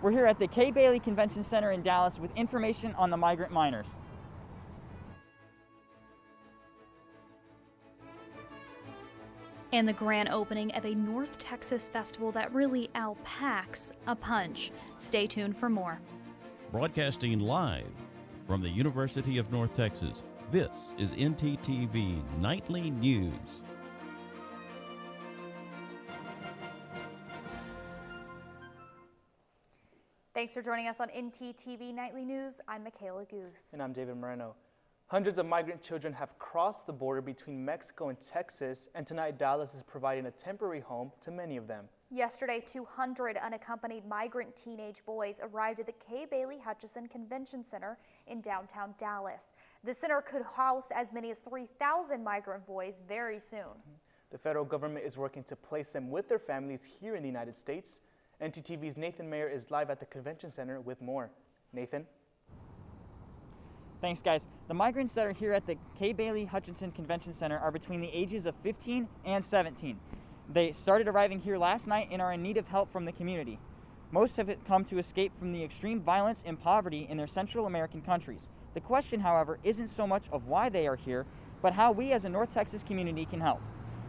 We're here at the Kay Bailey Convention Center in Dallas with information on the migrant miners. And the grand opening of a North Texas festival that really outpacks a punch. Stay tuned for more. Broadcasting live from the University of North Texas, this is ntTV Nightly News. Thanks for joining us on ntTV Nightly News. I'm Michaela Goose. And I'm David Moreno. Hundreds of migrant children have crossed the border between Mexico and Texas, and tonight Dallas is providing a temporary home to many of them. Yesterday, 200 unaccompanied migrant teenage boys arrived at the Kay Bailey Hutchison Convention Center in downtown Dallas. The center could house as many as 3,000 migrant boys very soon. The federal government is working to place them with their families here in the United States. ntTV's Nathan Mayer is live at the convention center with more. Nathan? Thanks, guys. The migrants that are here at the Kay Bailey Hutchison Convention Center are between the ages of 15 and 17. They started arriving here last night and are in need of help from the community. Most have come to escape from the extreme violence and poverty in their Central American countries. The question, however, isn't so much of why they are here, but how we as a North Texas community can help.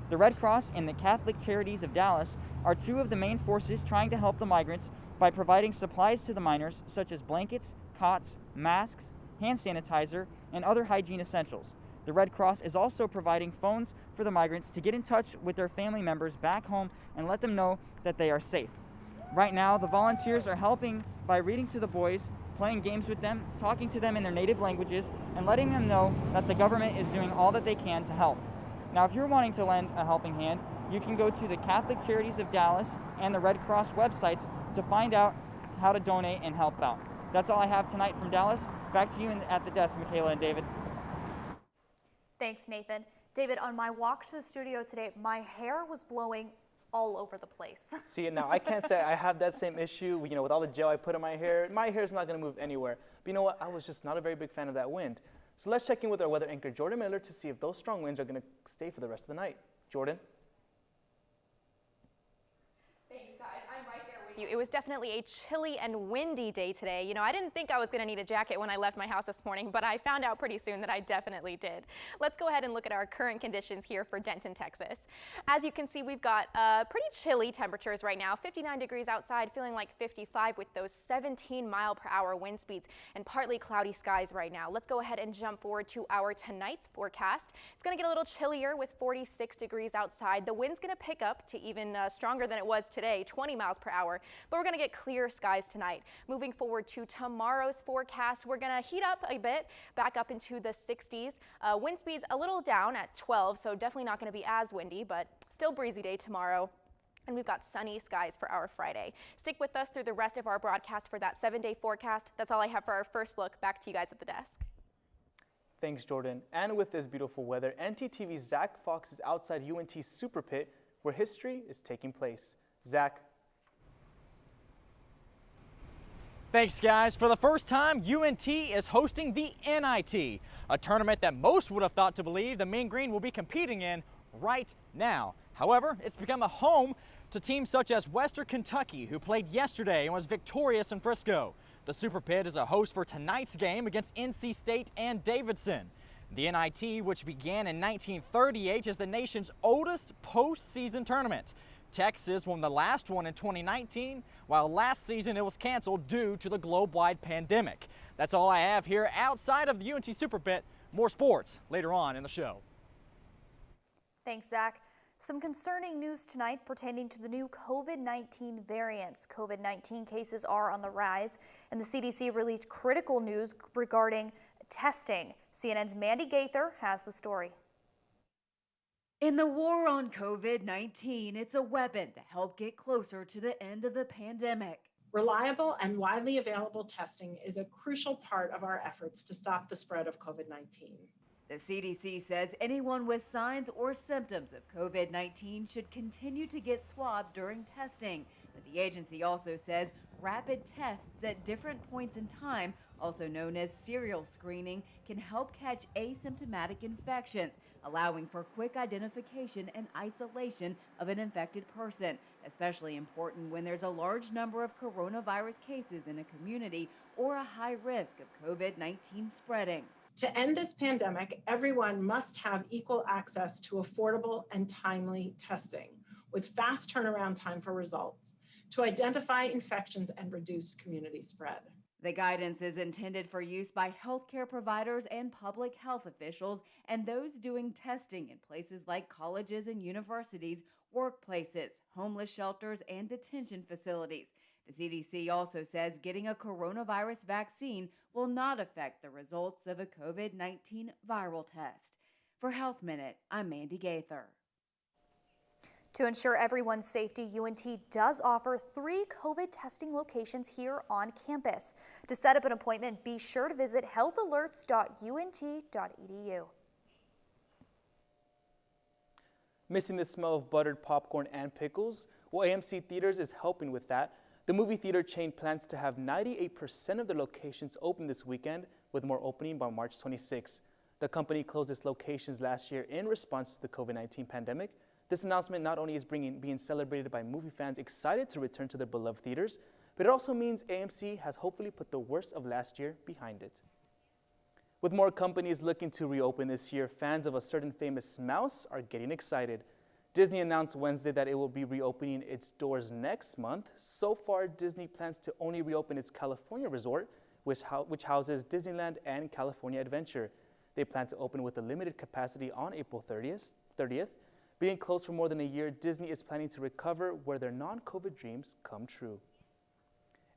The Red Cross and the Catholic Charities of Dallas are two of the main forces trying to help the migrants by providing supplies to the miners such as blankets, cots, masks, hand sanitizer, and other hygiene essentials. The Red Cross is also providing phones for the migrants to get in touch with their family members back home and let them know that they are safe. Right now, the volunteers are helping by reading to the boys, playing games with them, talking to them in their native languages, and letting them know that the government is doing all that they can to help. Now, if you're wanting to lend a helping hand, you can go to the Catholic Charities of Dallas and the Red Cross websites to find out how to donate and help out. That's all I have tonight from Dallas. Back to you at the desk, Michaela and David. Thanks, Nathan. David, on my walk to the studio today, my hair was blowing all over the place. See, now I can't say I have that same issue, with all the gel I put in my hair is not going to move anywhere. But you know what? I was just not a very big fan of that wind. So let's check in with our weather anchor, Jordan Miller, to see if those strong winds are going to stay for the rest of the night. Jordan? Thanks, guys. I'm right there with you. It was definitely a chilly and windy day today. I didn't think I was going to need a jacket when I left my house this morning, but I found out pretty soon that I definitely did. Let's go ahead and look at our current conditions here for Denton, Texas. As you can see, we've got pretty chilly temperatures right now. 59 degrees outside, feeling like 55 with those 17-mile-per-hour wind speeds and partly cloudy skies right now. Let's go ahead and jump forward to our tonight's forecast. It's going to get a little chillier with 46 degrees outside. The wind's going to pick up to even stronger than it was today, 20 miles per hour. But we're going to get clear skies tonight. Moving forward to tomorrow's forecast, we're going to heat up a bit, back up into the 60s. Wind speeds a little down at 12, so definitely not going to be as windy, but still breezy day tomorrow. And we've got sunny skies for our Friday. Stick with us through the rest of our broadcast for that 7-day forecast. That's all I have for our first look. Back to you guys at the desk. Thanks, Jordan. And with this beautiful weather, ntTV's Zach Fox is outside UNT Super Pit, where history is taking place. Zach? Thanks, guys. For the first time, UNT is hosting the NIT, a tournament that most would have thought to believe the Mean Green will be competing in right now. However, it's become a home to teams such as Western Kentucky, who played yesterday and was victorious in Frisco. The Super Pit is a host for tonight's game against NC State and Davidson. The NIT, which began in 1938, is the nation's oldest postseason tournament. Texas won the last one in 2019, while last season it was canceled due to the globe-wide pandemic. That's all I have here outside of the UNT Super Pit. More sports later on in the show. Thanks, Zach. Some concerning news tonight pertaining to the new COVID-19 variants. COVID-19 cases are on the rise, and the CDC released critical news regarding testing. CNN's Mandy Gaither has the story. In the war on COVID-19, it's a weapon to help get closer to the end of the pandemic. Reliable and widely available testing is a crucial part of our efforts to stop the spread of COVID-19. The CDC says anyone with signs or symptoms of COVID-19 should continue to get swabbed during testing. But the agency also says rapid tests at different points in time, also known as serial screening, can help catch asymptomatic infections, allowing for quick identification and isolation of an infected person, especially important when there's a large number of coronavirus cases in a community or a high risk of COVID-19 spreading. To end this pandemic, everyone must have equal access to affordable and timely testing with fast turnaround time for results to identify infections and reduce community spread. The guidance is intended for use by healthcare providers and public health officials and those doing testing in places like colleges and universities, workplaces, homeless shelters, and detention facilities. The CDC also says getting a coronavirus vaccine will not affect the results of a COVID-19 viral test. For Health Minute, I'm Mandy Gaither. To ensure everyone's safety, UNT does offer 3 COVID testing locations here on campus. To set up an appointment, be sure to visit healthalerts.unt.edu. Missing the smell of buttered popcorn and pickles? Well, AMC Theaters is helping with that. The movie theater chain plans to have 98% of their locations open this weekend, with more opening by March 26. The company closed its locations last year in response to the COVID-19 pandemic. This announcement not only is being celebrated by movie fans excited to return to their beloved theaters, but it also means AMC has hopefully put the worst of last year behind it. With more companies looking to reopen this year, fans of a certain famous mouse are getting excited. Disney announced Wednesday that it will be reopening its doors next month. So far, Disney plans to only reopen its California resort, which houses Disneyland and California Adventure. They plan to open with a limited capacity on April 30th. Being closed for more than a year, Disney is planning to recover where their non-COVID dreams come true.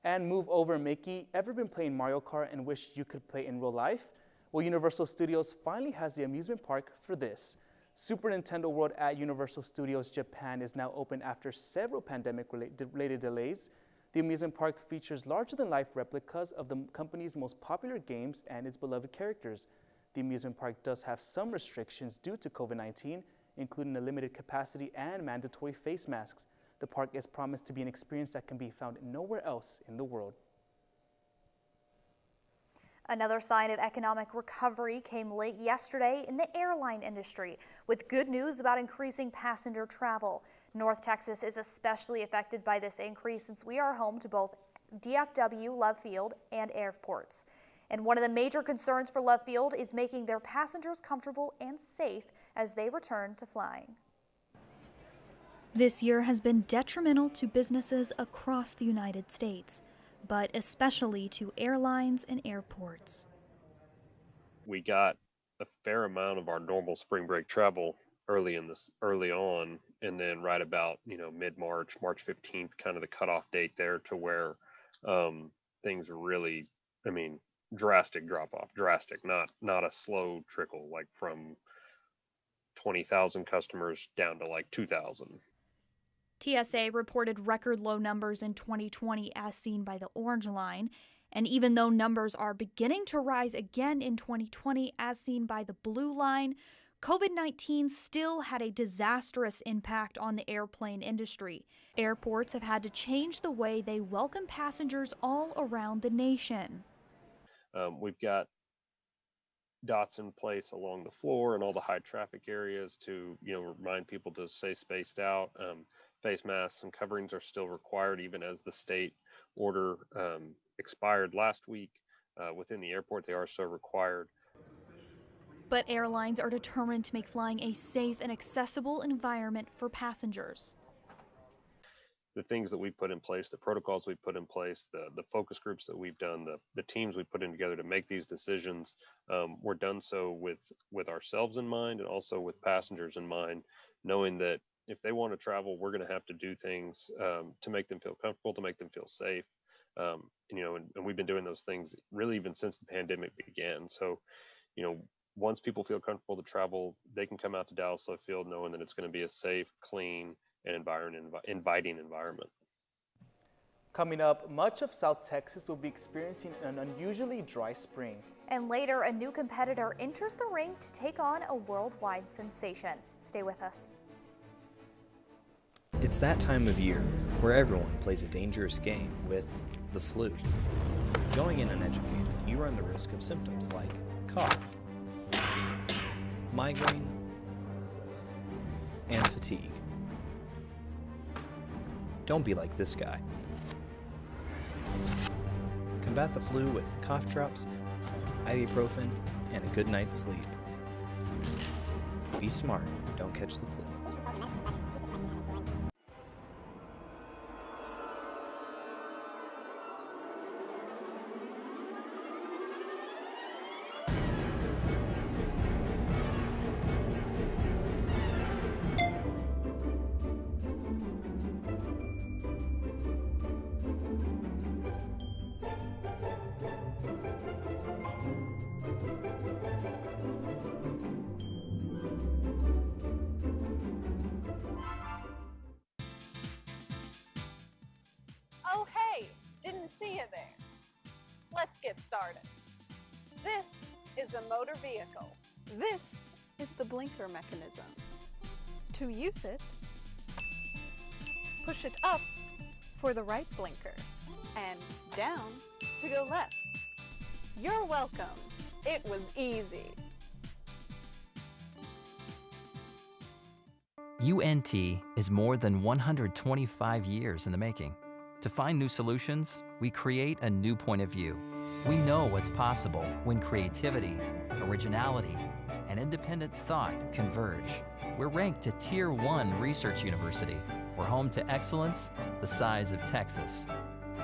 And move over, Mickey. Ever been playing Mario Kart and wish you could play in real life? Well, Universal Studios finally has the amusement park for this. Super Nintendo World at Universal Studios Japan is now open after several pandemic-related delays. The amusement park features larger-than-life replicas of the company's most popular games and its beloved characters. The amusement park does have some restrictions due to COVID-19, including a limited capacity and mandatory face masks. The park is promised to be an experience that can be found nowhere else in the world. Another sign of economic recovery came late yesterday in the airline industry, with good news about increasing passenger travel. North Texas is especially affected by this increase since we are home to both DFW, Love Field, and airports. And one of the major concerns for Love Field is making their passengers comfortable and safe as they return to flying. This year has been detrimental to businesses across the United States, but especially to airlines and airports. We got a fair amount of our normal spring break travel early on, and then right about mid-March, March 15th, kind of the cutoff date there, to where things really, drastic drop off, not a slow trickle, like from 20,000 customers down to like 2,000. TSA reported record low numbers in 2020 as seen by the orange line, and even though numbers are beginning to rise again in 2020 as seen by the blue line, COVID-19 still had a disastrous impact on the airplane industry. Airports have had to change the way they welcome passengers all around the nation. We've got dots in place along the floor and all the high traffic areas to remind people to stay spaced out. Face masks and coverings are still required even as the state order expired last week. Within the airport, they are still required. But airlines are determined to make flying a safe and accessible environment for passengers. The things that we put in place, the protocols we put in place, the focus groups that we've done, the teams we put in together to make these decisions, were done so with ourselves in mind and also with passengers in mind, knowing that if they want to travel, we're going to have to do things to make them feel comfortable, to make them feel safe. And we've been doing those things really even since the pandemic began. So, once people feel comfortable to travel, they can come out to Dallas Love Field knowing that it's going to be a safe, clean, and inviting environment. Coming up, much of South Texas will be experiencing an unusually dry spring. And later, a new competitor enters the ring to take on a worldwide sensation. Stay with us. It's that time of year where everyone plays a dangerous game with the flu. Going in uneducated, you run the risk of symptoms like cough, migraine, and fatigue. Don't be like this guy. Combat the flu with cough drops, ibuprofen, and a good night's sleep. Be smart, don't catch the flu. Oh, hey, didn't see you there. Let's get started. This is a motor vehicle. This is the blinker mechanism. To use it, push it up for the right blinker and down to go left. You're welcome. It was easy. UNT is more than 125 years in the making. To find new solutions, we create a new point of view. We know what's possible when creativity, originality, and independent thought converge. We're ranked a Tier 1 research university. We're home to excellence the size of Texas.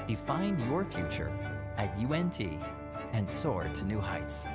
Define your future at UNT and soar to new heights.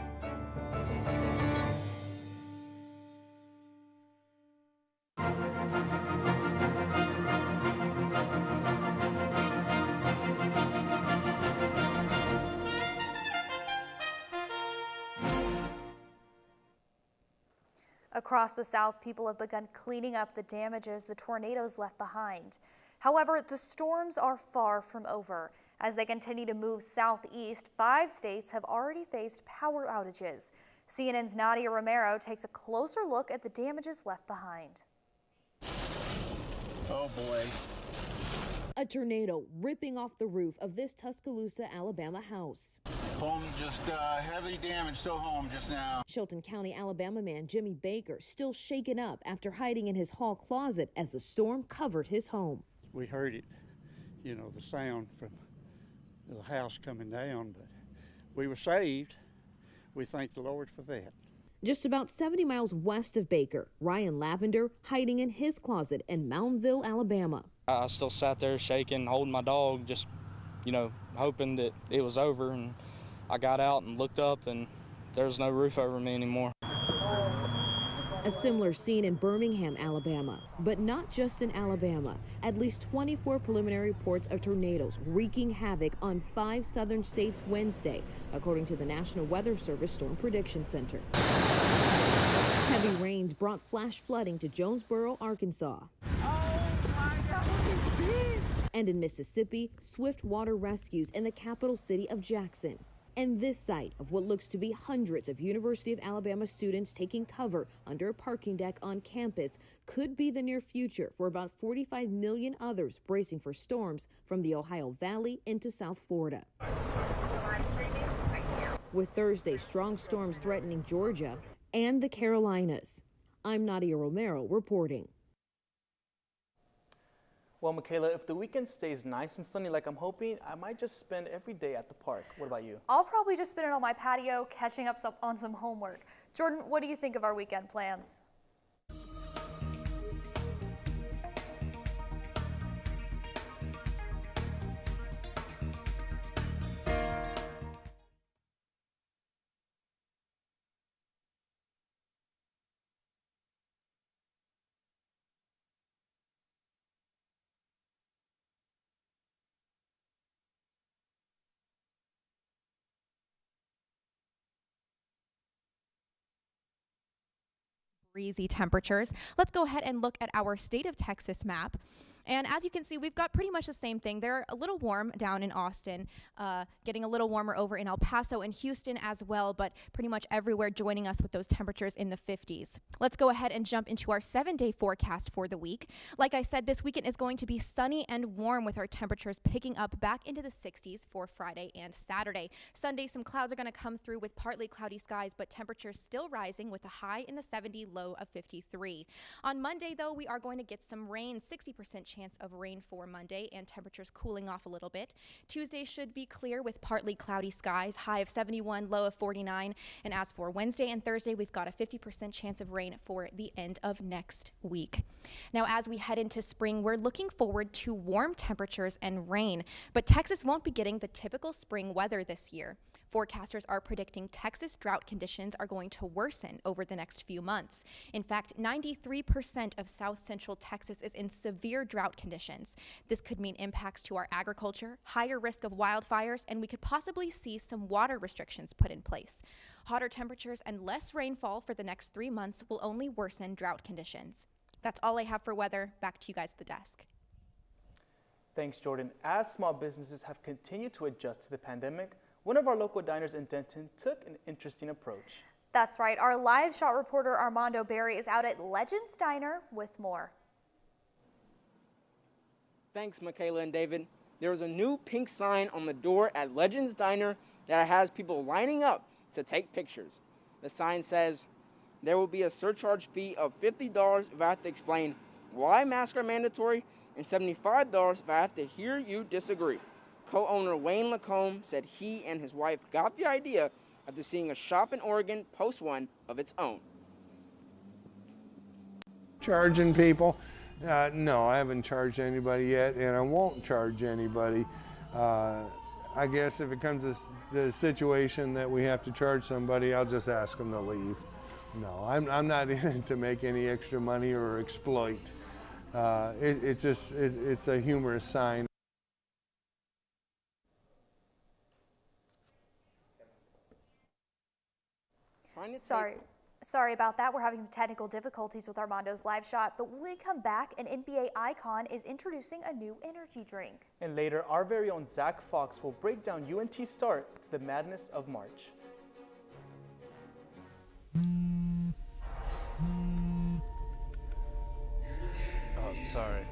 Across the South, people have begun cleaning up the damages the tornadoes left behind. However, the storms are far from over. As they continue to move southeast, 5 states have already faced power outages. CNN's Nadia Romero takes a closer look at the damages left behind. Oh boy. A tornado ripping off the roof of this Tuscaloosa, Alabama house. Home just heavily damaged, still home just now. Shelton County, Alabama man Jimmy Baker still shaken up after hiding in his hall closet as the storm covered his home. We heard it, you know, the sound from the house coming down, but we were saved. We thank the Lord for that. Just about 70 miles west of Baker, Ryan Lavender hiding in his closet in Moundsville, Alabama. I still sat there shaking, holding my dog, just, you know, hoping that it was over. And I got out and looked up, and there was no roof over me anymore. A similar scene in Birmingham, Alabama, but not just in Alabama. At least 24 preliminary reports of tornadoes wreaking havoc on 5 southern states Wednesday, according to the National Weather Service Storm Prediction Center. Heavy rains brought flash flooding to Jonesboro, Arkansas. And in Mississippi, swift water rescues in the capital city of Jackson. And this site of what looks to be hundreds of University of Alabama students taking cover under a parking deck on campus could be the near future for about 45 million others bracing for storms from the Ohio Valley into South Florida. With Thursday's strong storms threatening Georgia and the Carolinas. I'm Nadia Romero reporting. Well, Michaela, if the weekend stays nice and sunny like I'm hoping, I might just spend every day at the park. What about you? I'll probably just spend it on my patio, catching up on some homework. Jordan, what do you think of our weekend plans? Breezy temperatures. Let's go ahead and look at our state of Texas map. And as you can see, we've got pretty much the same thing. They're a little warm down in Austin, getting a little warmer over in El Paso and Houston as well, but pretty much everywhere joining us with those temperatures in the 50s. Let's go ahead and jump into our 7-day forecast for the week. Like I said, this weekend is going to be sunny and warm with our temperatures picking up back into the 60s for Friday and Saturday. Sunday, some clouds are going to come through with partly cloudy skies, but temperatures still rising with a high in the 70, low of 53. On Monday, though, we are going to get some rain, 60% chance of rain for Monday, and temperatures cooling off a little bit. Tuesday should be clear with partly cloudy skies, high of 71, low of 49. And as for Wednesday and Thursday, we've got a 50% chance of rain for the end of next week. Now, as we head into spring, we're looking forward to warm temperatures and rain, but Texas won't be getting the typical spring weather this year. Forecasters are predicting Texas drought conditions are going to worsen over the next few months. In fact, 93% of south central Texas is in severe drought conditions. This could mean impacts to our agriculture, higher risk of wildfires, and we could possibly see some water restrictions put in place. Hotter temperatures and less rainfall for the next 3 months will only worsen drought conditions. That's all I have for weather. Back to you guys at the desk. Thanks, Jordan. As small businesses have continued to adjust to the pandemic, one of our local diners in Denton took an interesting approach. That's right. Our live shot reporter Armando Berry is out at Legends Diner with more. Thanks, Michaela and David. There is a new pink sign on the door at Legends Diner that has people lining up to take pictures. The sign says, there will be a surcharge fee of $50 if I have to explain why masks are mandatory, and $75 if I have to hear you disagree. Co-owner Wayne Lacombe said he and his wife got the idea after seeing a shop in Oregon post one of its own. Charging people? No, I haven't charged anybody yet, and I won't charge anybody. I guess if it comes to the situation that we have to charge somebody, I'll just ask them to leave. No, I'm not in it to make any extra money or exploit. It's a humorous sign. Sorry about that. We're having technical difficulties with Armando's live shot, but when we come back, an NBA icon is introducing a new energy drink. And later, our very own Zach Fox will break down UNT's start to the madness of March. Oh, sorry.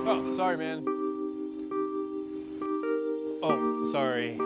Oh, sorry, man. Oh, sorry.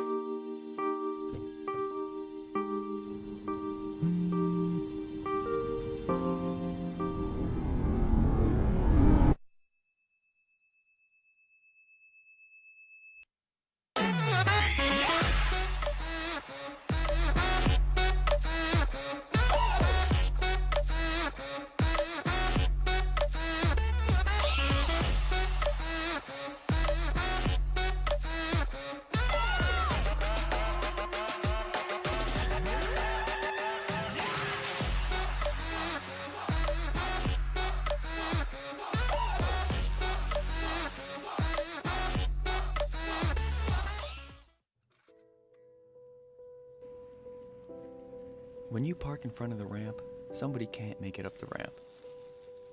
When you park in front of the ramp, somebody can't make it up the ramp.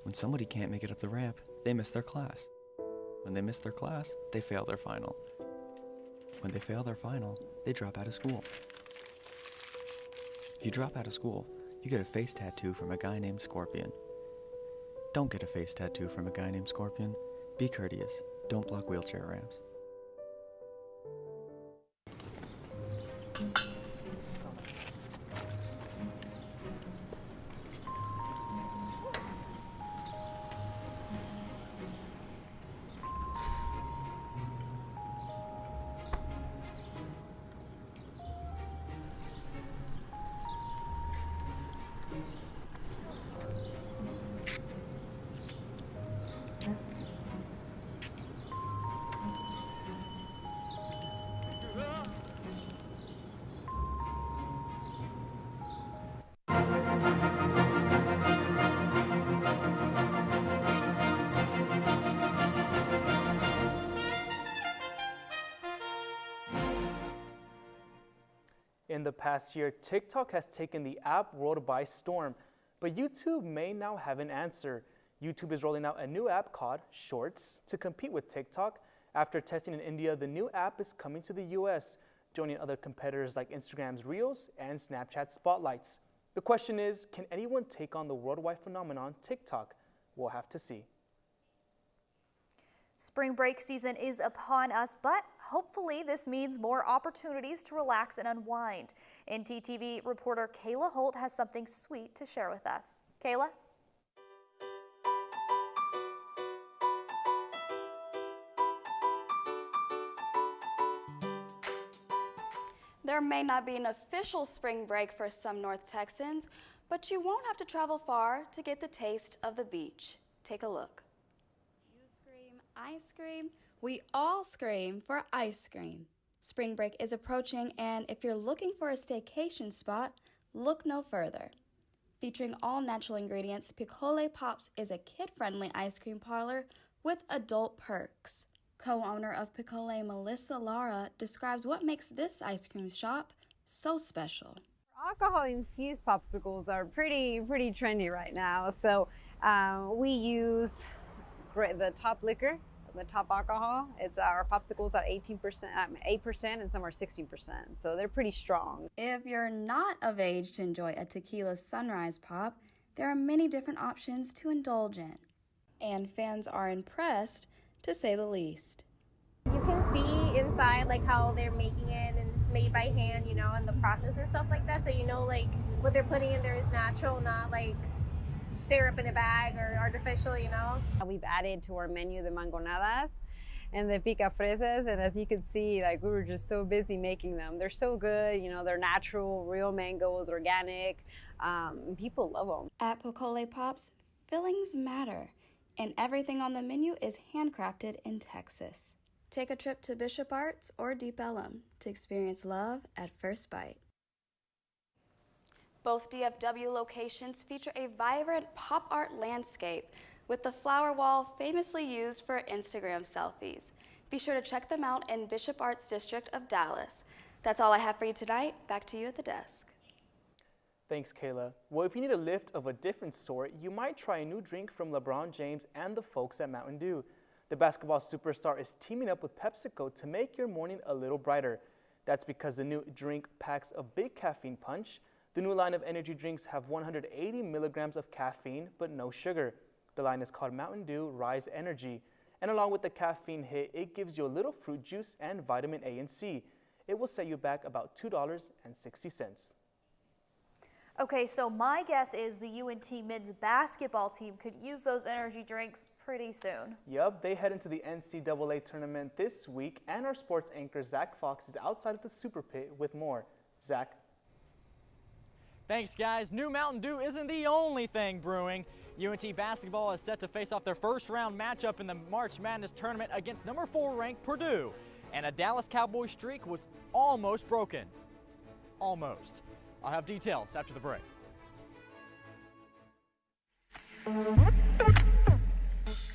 When somebody can't make it up the ramp, they miss their class. When they miss their class, they fail their final. When they fail their final, they drop out of school. If you drop out of school, you get a face tattoo from a guy named Scorpion. Don't get a face tattoo from a guy named Scorpion. Be courteous. Don't block wheelchair ramps. In the past year, TikTok has taken the app world by storm. But YouTube may now have an answer. YouTube is rolling out a new app called Shorts to compete with TikTok. After testing in India, the new app is coming to the US, joining other competitors like Instagram's Reels and Snapchat Spotlights. The question is, can anyone take on the worldwide phenomenon TikTok? We'll have to see. Spring break season is upon us, but hopefully this means more opportunities to relax and unwind. ntTV reporter Kayla Holt has something sweet to share with us. Kayla? There may not be an official spring break for some North Texans, but you won't have to travel far to get the taste of the beach. Take a look. You scream, I scream, we all scream for ice cream. Spring break is approaching, and if you're looking for a staycation spot, look no further. Featuring all natural ingredients, Piccole Pops is a kid-friendly ice cream parlor with adult perks. Co-owner of Piccole, Melissa Lara, describes what makes this ice cream shop so special. Alcohol-infused popsicles are pretty trendy right now. So we use the top liquor, the top alcohol. It's our popsicles are 8% and some are 16%. So they're pretty strong. If you're not of age to enjoy a tequila sunrise pop, there are many different options to indulge in. And fans are impressed, to say the least. You can see inside like how they're making it, and it's made by hand, you know, and the process and stuff like that. So you know like what they're putting in there is natural, not like syrup in a bag or artificial, you know. We've added to our menu the mangonadas and the pica fresas, and as you can see, like we were just so busy making them. They're so good, you know, they're natural, real mangoes, organic. People love them. At Piccole Pops, fillings matter, and everything on the menu is handcrafted in Texas. Take a trip to Bishop Arts or Deep Ellum to experience love at first bite. Both DFW locations feature a vibrant pop art landscape with the flower wall famously used for Instagram selfies. Be sure to check them out in Bishop Arts District of Dallas. That's all I have for you tonight. Back to you at the desk. Thanks, Kayla. Well, if you need a lift of a different sort, you might try a new drink from LeBron James and the folks at Mountain Dew. The basketball superstar is teaming up with PepsiCo to make your morning a little brighter. That's because the new drink packs a big caffeine punch. The new line of energy drinks have 180 milligrams of caffeine, but no sugar. The line is called Mountain Dew Rise Energy. And along with the caffeine hit, it gives you a little fruit juice and vitamin A and C. It will set you back about $2.60. Okay, so my guess is the UNT men's basketball team could use those energy drinks pretty soon. Yup, they head into the NCAA tournament this week, and our sports anchor Zach Fox is outside of the Super Pit with more. Zach? Thanks, guys. New Mountain Dew isn't the only thing brewing. UNT basketball is set to face off their first round matchup in the March Madness tournament against number 4 ranked Purdue. And a Dallas Cowboys streak was almost broken. Almost. I'll have details after the break.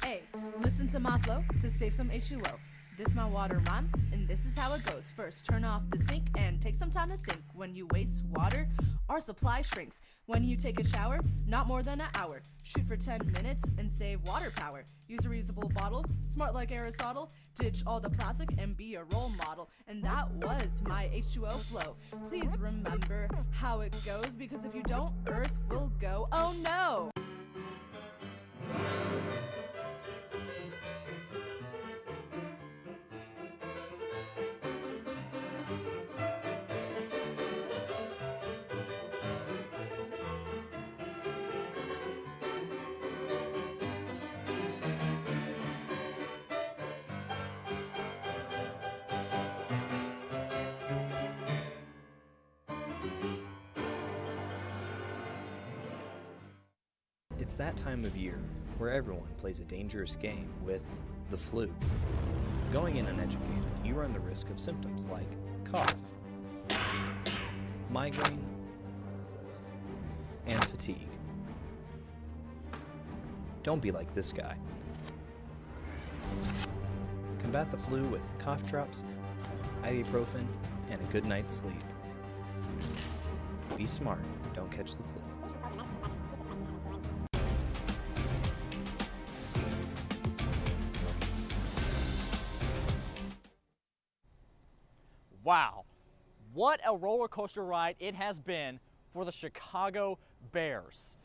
Hey, listen to my flow to save some H2O. This my water rhyme, and this is how it goes. First, turn off the sink and take some time to think. When you waste water, our supply shrinks. When you take a shower, not more than an hour. Shoot for 10 minutes and save water power. Use a reusable bottle, smart like Aristotle. Ditch all the plastic and be a role model. And that was my H2O flow. Please remember how it goes, because if you don't, Earth will go, oh no! It's that time of year where everyone plays a dangerous game with the flu. Going in uneducated, you run the risk of symptoms like cough, migraine, and fatigue. Don't be like this guy. Combat the flu with cough drops, ibuprofen, and a good night's sleep. Be smart, don't catch the flu. Wow, what a roller coaster ride it has been for the Chicago Bears.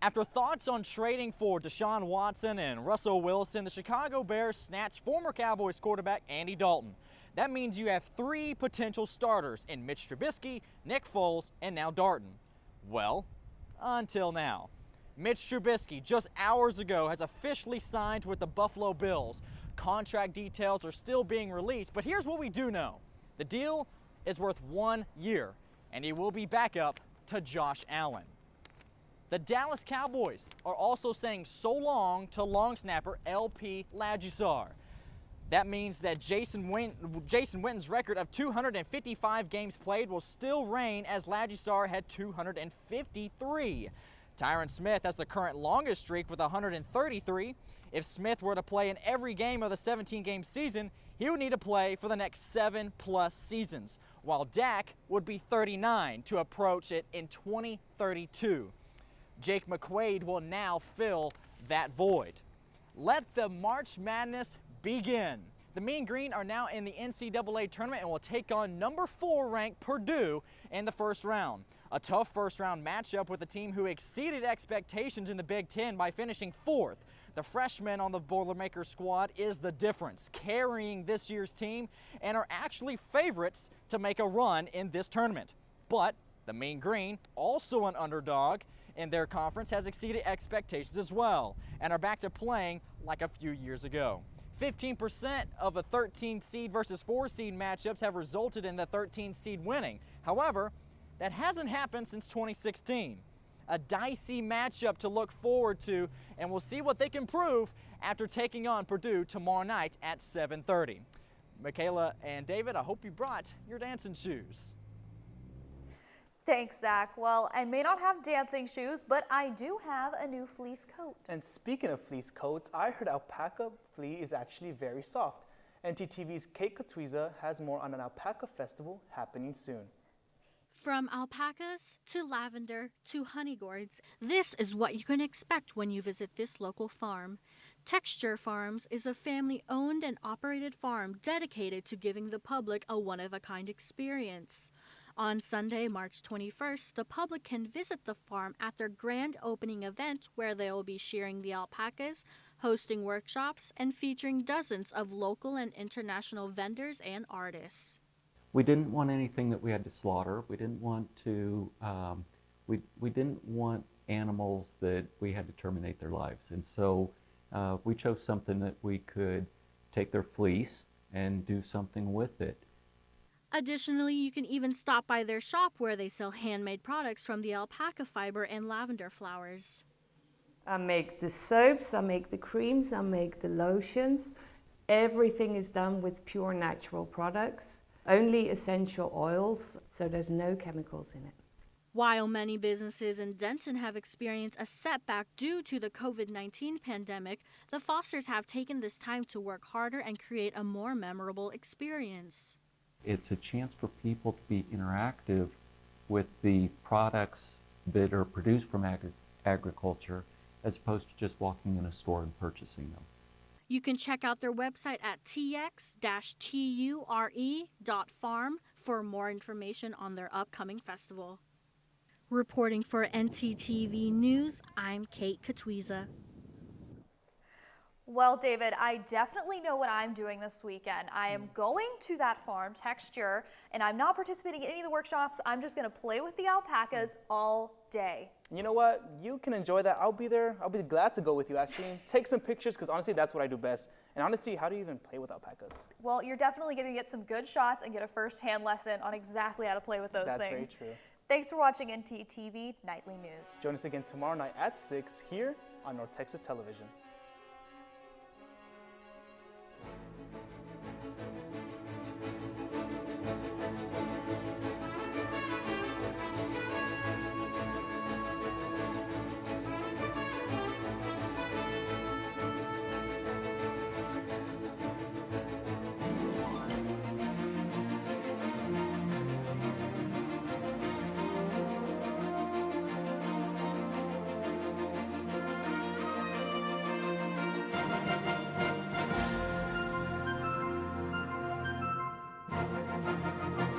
After thoughts on trading for Deshaun Watson and Russell Wilson, the Chicago Bears snatched former Cowboys quarterback Andy Dalton. That means you have 3 potential starters in Mitch Trubisky, Nick Foles, and now Dalton. Well, until now. Mitch Trubisky, just hours ago, has officially signed with the Buffalo Bills. Contract details are still being released, but here's what we do know. The deal is worth 1 year, and he will be back up to Josh Allen. The Dallas Cowboys are also saying so long to long snapper LP Ladusar. That means that Jason Witten's record of 255 games played will still reign, as Ladusar had 253. Tyron Smith has the current longest streak with 133. If Smith were to play in every game of the 17-game season, he would need to play for the next 7+ seasons, while Dak would be 39 to approach it in 2032. Jake McQuaid will now fill that void. Let the March Madness begin. The Mean Green are now in the NCAA tournament and will take on number 4 ranked Purdue in the first round. A tough first round matchup with a team who exceeded expectations in the Big Ten by finishing 4th. The freshman on the Boilermaker squad is the difference, carrying this year's team, and are actually favorites to make a run in this tournament. But the Mean Green, also an underdog in their conference, has exceeded expectations as well, and are back to playing like a few years ago. 15% of a 13 seed versus 4 seed matchups have resulted in the 13 seed winning. However, that hasn't happened since 2016. A dicey matchup to look forward to, and we'll see what they can prove after taking on Purdue tomorrow night at 7:30. Michaela and David, I hope you brought your dancing shoes. Thanks, Zach. Well, I may not have dancing shoes, but I do have a new fleece coat. And speaking of fleece coats, I heard alpaca flea is actually very soft. ntTV's Kate Katwiza has more on an alpaca festival happening soon. From alpacas to lavender to honey gourds, this is what you can expect when you visit this local farm. Texture Farms is a family-owned and operated farm dedicated to giving the public a one-of-a-kind experience. On Sunday, March 21st, the public can visit the farm at their grand opening event, where they will be shearing the alpacas, hosting workshops, and featuring dozens of local and international vendors and artists. We didn't want anything that we had to slaughter. We didn't want to. We didn't want animals that we had to terminate their lives, and so we chose something that we could take their fleece and do something with it. Additionally, you can even stop by their shop, where they sell handmade products from the alpaca fiber and lavender flowers. I make the soaps, I make the creams, I make the lotions. Everything is done with pure natural products. Only essential oils, so there's no chemicals in it. While many businesses in Denton have experienced a setback due to the COVID-19 pandemic, the Fosters have taken this time to work harder and create a more memorable experience. It's a chance for people to be interactive with the products that are produced from agriculture, as opposed to just walking in a store and purchasing them. You can check out their website at tx-ture.farm for more information on their upcoming festival. Reporting for ntTV News, I'm Kate Katwiza. Well, David, I definitely know what I'm doing this weekend. I am going to that farm, Texture, and I'm not participating in any of the workshops. I'm just going to play with the alpacas all day. You know what? You can enjoy that. I'll be there. I'll be glad to go with you, actually. Take some pictures, because honestly, that's what I do best. And honestly, how do you even play with alpacas? Well, you're definitely going to get some good shots and get a first-hand lesson on exactly how to play with those things. That's very true. Thanks for watching ntTV Nightly News. Join us again tomorrow night at 6 here on North Texas Television. Bye.